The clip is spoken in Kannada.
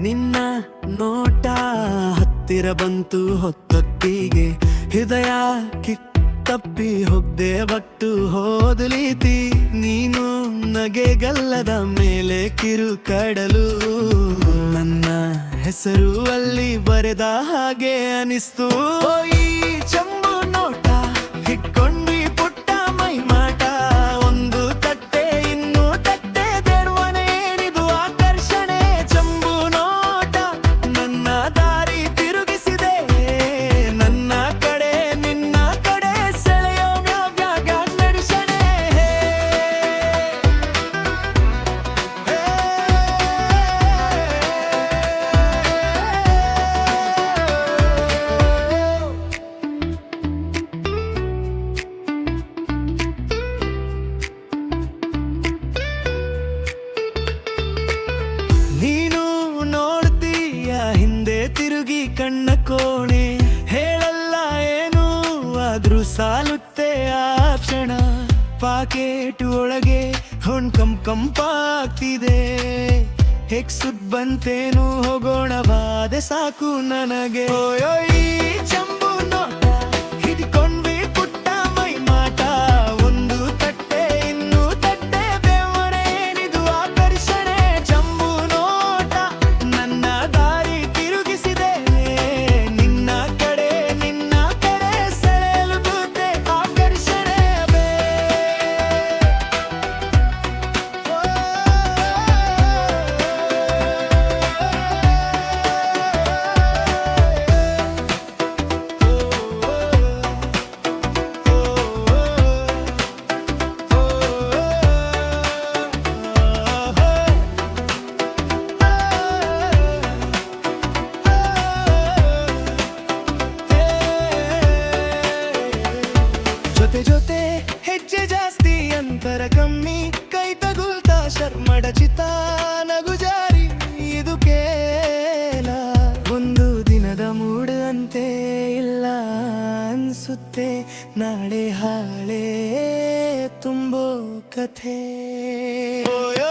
ನಿನ್ನ ನೋಟ ಹತ್ತಿರ ಬಂತು ಹೊತ್ತೊತ್ತಿಗೆ, ಹೃದಯ ಕಿತ್ತಪ್ಪಿ ಹೊಗ್ದೆ ಬಟ್ಟು ಹೋದಲೀತಿ. ನೀನು ನಗೆಗಲ್ಲದ ಮೇಲೆ ಕಿರು ಕಡಲು, ನನ್ನ ಹೆಸರು ಅಲ್ಲಿ ಬರೆದ ಹಾಗೆ ಅನಿಸ್ತು. ಈ ಚಂಬು ನೋಟ ಹಿಡ್ಕೊಂಡ್ವಿ ಪುಟ್ಟ ಮೈ ಮಾಟ, ಒಂದು ತಟ್ಟೆ ಇನ್ನು ತಟ್ಟೆ ಬೇಡುವನೇನಿದು ಆಕರ್ಷಣೆ. ಚಂಬು ನೋಟ ನನ್ನ ದಾರಿ ತಿರುಗಿಸಿದೆ, ನನ್ನ ಕಡೆ ನಿನ್ನ ಕಡೆ ಸೆಳೆಯೋ ವ್ಯಾವ್ಯಾಗ ನಡೆಸಣೆ. ನೀನು ನೋಡ್ತೀಯ ಹಿಂದೆ ತಿರುಗಿ ಕಣ್ಣ ಕೋಣೆ, ಹೇಳಲ್ಲ ಏನು ಆದ್ರೂ ಸಾಲುತ್ತೆ ಆ ಕ್ಷಣ. ಪಾಕೆಟ್ ಒಳಗೆ ಕಂಪಾಗ್ತಿದೆ, ಹೇಗ್ ಸುದ್ ಬಂತೇನು ಹೋಗೋಣವಾದೆ ಸಾಕು ನನಗೆ. ಓಯೋ ಈ ಚಂಬು ನೋಟ ಹಿಡ್ಕೊಂಡ್ವಿ ಪುಟ್ಟ ಮೈ ಮಾಟ, ಒಂದು ತಟ್ಟೆ ಇನ್ನು ತಟ್ಟೆ ಬೇವರೇನಿದು ಆಕರ್ಷಣೆ. ಚಂಬು ನೋಟ ನನ್ನ ದಾರಿ ತಿರುಗಿಸಿದೆ, ನಿನ್ನ ಕಡೆ ಸೆಳೆಯಲು ಬುದ್ಧೆ ಆಕರ್ಷಣೆ. ಜೊತೆ ಜೊತೆ ಹೆಜ್ಜೆ ಜಾಸ್ತಿ ಅಂತರ ಕಮ್ಮಿ, ಕೈ ತಗುಲ್ತಾ ಶರ್ಮಡ ಚಿತ್ತ ನಗು ಜಾರಿ. ಇದು ಕೇಳ ಒಂದು ದಿನದ ಮೂಡ್ ಅಂತೆ, ಇಲ್ಲ ಅನ್ಸುತ್ತೆ ನಾಳೆ ಹಾಳೆ ತುಂಬೋ ಕಥೆ. ಓಯೋ